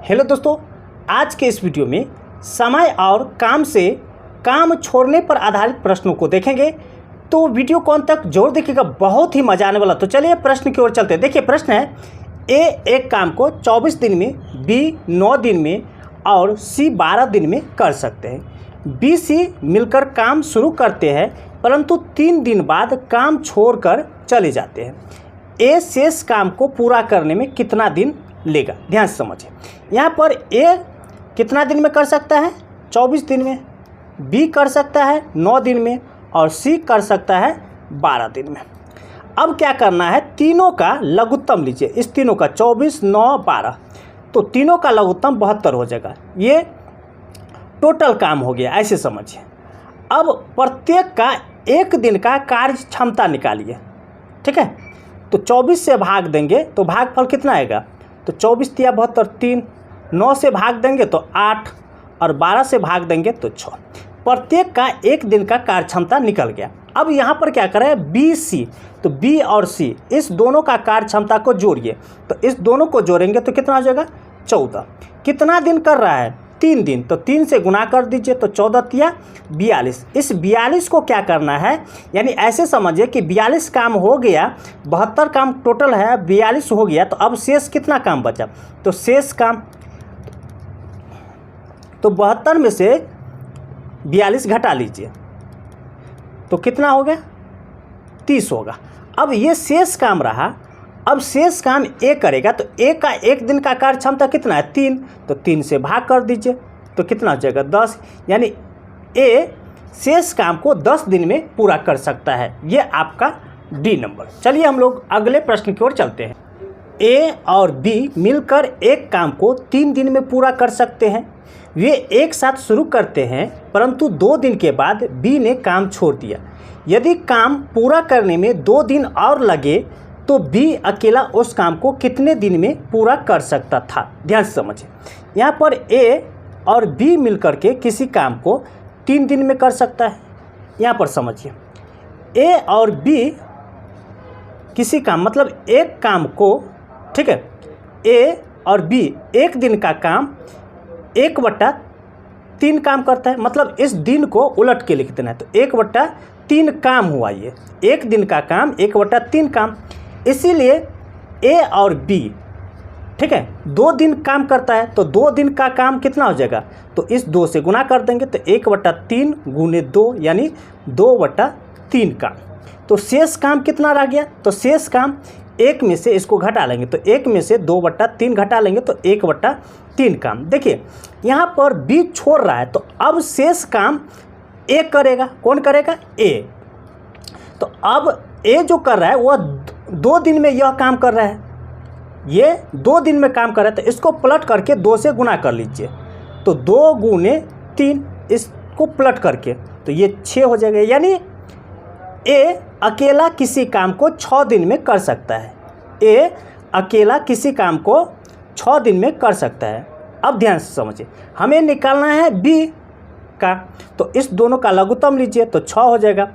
Hello दोस्तों, आज के इस वीडियो में समय और काम से काम छोड़ने पर आधारित प्रश्नों को देखेंगे। तो वीडियो को अंत तक जरूर देखिएगा, बहुत ही मजा आने वाला। तो चलिए प्रश्न की ओर चलते हैं। देखिए प्रश्न है, ए एक काम को 24 दिन में, बी 9 दिन में और सी 12 दिन में कर सकते हैं। बी सी मिलकर काम शुरू करते हैं परंतु 3 दिन बाद काम छोड़कर चले जाते हैं। ए शेष काम को पूरा करने में कितना दिन लेगा? ध्यान से समझिए। यहाँ पर ए कितना दिन में कर सकता है? 24 दिन में। बी कर सकता है 9 दिन में और सी कर सकता है 12 दिन में। अब क्या करना है, तीनों का लघुत्तम लीजिए। इस तीनों का 24, 9, 12, तो तीनों का लघुत्तम 72 हो जाएगा। ये टोटल काम हो गया, ऐसे समझिए। अब प्रत्येक का एक दिन का कार्य क्षमता निकालिए, ठीक है। तो 24 से भाग देंगे तो भागफल कितना आएगा? तो 24 तिया 72, 3, 9 से भाग देंगे तो 8 और 12 से भाग देंगे तो 6। प्रत्येक का एक दिन का कार्य क्षमता निकल गया। अब यहाँ पर क्या करें, बी सी, तो बी और सी इस दोनों का कार्य क्षमता को जोड़िए। तो इस दोनों को जोड़ेंगे तो कितना हो जाएगा? 14। कितना दिन कर रहा है? 3 दिन, तो 3 से गुना कर दीजिए तो 14 तिया 42। इस 42 को क्या करना है, यानी ऐसे समझिए कि 42 काम हो गया, 72 काम टोटल है, 42 हो गया, तो अब शेष कितना काम बचा? तो शेष काम, तो 72 में से 42 घटा लीजिए तो कितना हो गया? 30 होगा। अब ये शेष काम रहा, अब शेष काम ए करेगा, तो ए का एक दिन का कार्य क्षमता कितना है? 3, तो 3 से भाग कर दीजिए तो कितना हो जाएगा? 10। यानी ए शेष काम को 10 दिन में पूरा कर सकता है। ये आपका डी नंबर। चलिए हम लोग अगले प्रश्न की ओर चलते हैं। ए और बी मिलकर एक काम को 3 दिन में पूरा कर सकते हैं। वे एक साथ शुरू करते हैं परंतु 2 दिन के बाद बी ने काम छोड़ दिया। यदि काम पूरा करने में 2 दिन और लगे तो बी अकेला उस काम को कितने दिन में पूरा कर सकता था? ध्यान से समझिए। यहाँ पर ए और बी मिलकर के किसी काम को 3 दिन में कर सकता है। यहाँ पर समझिए, ए और बी किसी काम, मतलब एक काम को, ठीक है, ए और बी एक दिन का काम 1/3 काम करता है। मतलब इस दिन को उलट के लिख देना है, तो 1/3 काम हुआ। ये एक दिन का काम 1/3 काम, इसीलिए ए और बी, ठीक है, 2 दिन काम करता है, तो 2 दिन का काम कितना हो जाएगा? तो इस 2 से गुना कर देंगे तो 1/3 गुने 2 यानी 2/3 काम। तो शेष काम कितना रह गया? तो शेष काम 1 में से इसको घटा लेंगे, तो 1 में से 2/3 घटा लेंगे तो 1/3 काम। देखिए यहाँ पर बी छोड़ रहा है, तो अब शेष काम ए करेगा। कौन करेगा? ए। तो अब ए जो कर रहा है वह 2 दिन में यह काम कर रहा है, ये 2 दिन में काम कर रहा है, तो इसको पलट करके 2 से गुना कर लीजिए तो 2 गुने 3, इसको पलट करके तो ये 6 हो जाएगा। यानी ए अकेला किसी काम को 6 दिन में कर सकता है। ए अकेला किसी काम को 6 दिन में कर सकता है। अब ध्यान से समझिए, हमें निकालना है बी का, तो इस दोनों का लघुत्तम लीजिए तो 6 हो जाएगा।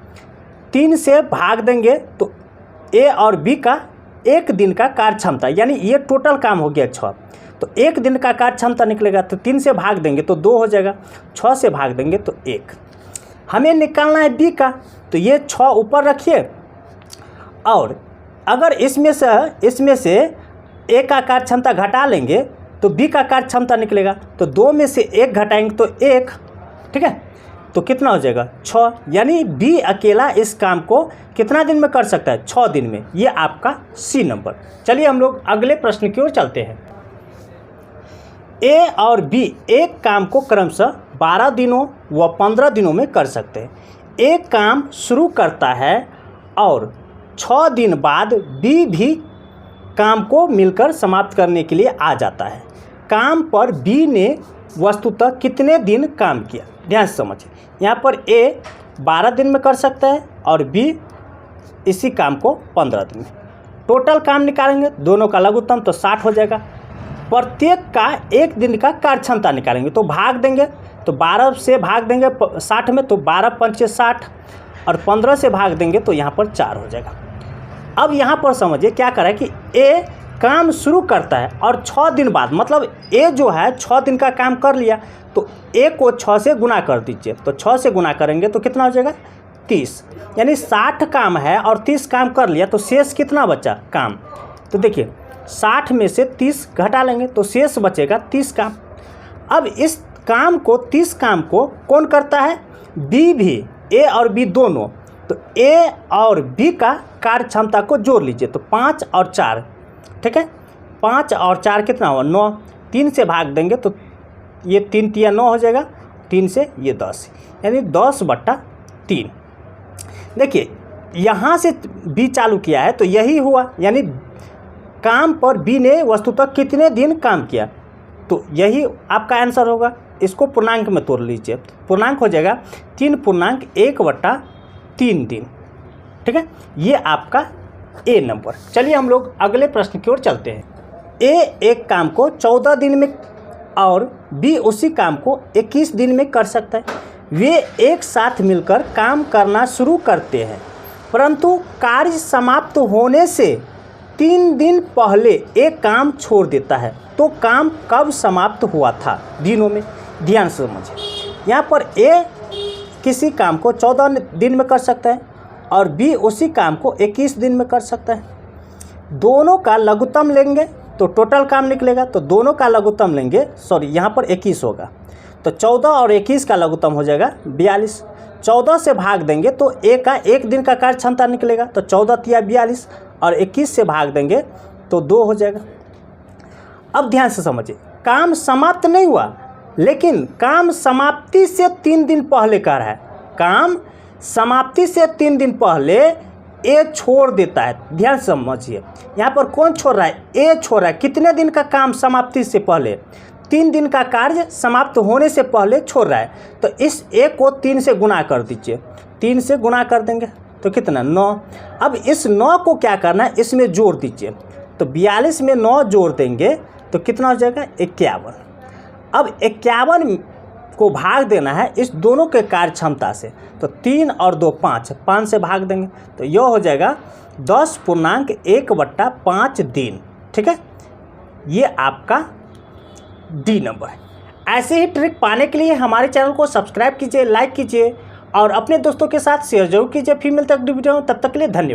3 से भाग देंगे तो ए और बी का एक दिन का कार्य क्षमता, यानी ये टोटल काम हो गया 6, तो एक दिन का कार्य क्षमता निकलेगा। तो 3 से भाग देंगे तो 2 हो जाएगा, 6 से भाग देंगे तो 1। हमें निकालना है बी का, तो ये 6 ऊपर रखिए, और अगर इसमें से ए का कार्य क्षमता घटा लेंगे तो बी का कार्य क्षमता निकलेगा। तो 2 में से 1 घटाएंगे तो 1, ठीक है, तो कितना हो जाएगा? 6। यानी बी अकेला इस काम को कितना दिन में कर सकता है? 6 दिन में। ये आपका सी नंबर। चलिए हम लोग अगले प्रश्न की ओर चलते हैं। ए और बी एक काम को क्रमशः 12 दिनों व 15 दिनों में कर सकते हैं। एक काम शुरू करता है और 6 दिन बाद बी भी काम को मिलकर समाप्त करने के लिए आ जाता है। काम पर बी ने वस्तुतः कितने दिन काम किया? ध्यान से समझिए। यहाँ पर ए 12 दिन में कर सकता है और बी इसी काम को 15 दिन में। टोटल काम निकालेंगे, दोनों का लघुत्तम, तो 60 हो जाएगा। प्रत्येक का एक दिन का कार्य क्षमता निकालेंगे तो भाग देंगे, तो 12 से भाग देंगे 60 में, तो 12 पंचे 60 और 15 से भाग देंगे तो यहाँ पर 4 हो जाएगा। अब यहाँ पर समझिए क्या करें कि ए काम शुरू करता है और 6 दिन बाद, मतलब ए जो है 6 दिन का काम कर लिया, तो ए को 6 से गुना कर दीजिए। तो 6 से गुना करेंगे तो कितना हो जाएगा 30, यानी 60 काम है और 30 काम कर लिया, तो शेष कितना बचा काम। तो देखिए 60 में से 30 घटा लेंगे तो शेष बचेगा 30 काम। अब इस काम को 30 काम को कौन करता है, बी भी, ए और बी दोनों। तो ए और बी का कार्य क्षमता को जोड़ लीजिए, तो 5 और 4, ठीक है, 5 और 4 कितना हुआ 9, 3 से भाग देंगे तो ये 3 तिया 9 हो जाएगा, 3 से ये 10, यानी 10/3। देखिए यहाँ से बी चालू किया है तो यही हुआ, यानी काम पर बी ने वस्तुतः कितने दिन काम किया, तो यही आपका आंसर होगा। इसको पूर्णांक में तोड़ लीजिए, पूर्णांक हो जाएगा 3.1/3 दिन, ठीक है, ये आपका ए नंबर। चलिए हम लोग अगले प्रश्न की ओर चलते हैं। ए एक काम को 14 दिन में और बी उसी काम को 21 दिन में कर सकता है। वे एक साथ मिलकर काम करना शुरू करते हैं, परंतु कार्य समाप्त होने से 3 दिन पहले एक काम छोड़ देता है। तो काम कब समाप्त हुआ था दिनों में, ध्यान से समझिए। यहाँ पर ए किसी काम को 14 दिन में कर सकता है और बी उसी काम को 21 दिन में कर सकता है। दोनों का लघुत्तम लेंगे तो टोटल काम निकलेगा, तो दोनों का लघुत्तम लेंगे, सॉरी यहाँ पर 21 होगा, तो 14 और 21 का लघुत्तम हो जाएगा 42। 14 से भाग देंगे तो ए का 1 दिन का कार्य क्षमता निकलेगा, तो 14 तिया 42 और 21 से भाग देंगे तो 2 हो जाएगा। अब ध्यान से समझिए, काम समाप्त नहीं हुआ, लेकिन काम समाप्ति से 3 दिन पहले कर रहा है। काम समाप्ति से 3 दिन पहले ए छोड़ देता है। ध्यान से समझिए, यहाँ पर कौन छोड़ रहा है, ए छोड़ रहा है। कितने दिन का काम समाप्ति से पहले, 3 दिन का कार्य समाप्त होने से पहले छोड़ रहा है। तो इस ए को 3 से गुना कर दीजिए, 3 से गुना कर देंगे तो कितना 9। अब इस 9 को क्या करना है, इसमें जोड़ दीजिए, तो 42 में 9 जोड़ देंगे तो कितना हो जाएगा 51। अब 51 को भाग देना है इस दोनों के कार्य क्षमता से, तो 3 और 2 5, 5 से भाग देंगे तो यह हो जाएगा 10.1/5 दिन, ठीक है, ये आपका डी नंबर है। ऐसे ही ट्रिक पाने के लिए हमारे चैनल को सब्सक्राइब कीजिए, लाइक कीजिए और अपने दोस्तों के साथ शेयर जरूर कीजिए। फिर मिलते हैं अगली वीडियो में, तब तक के लिए धन्यवाद।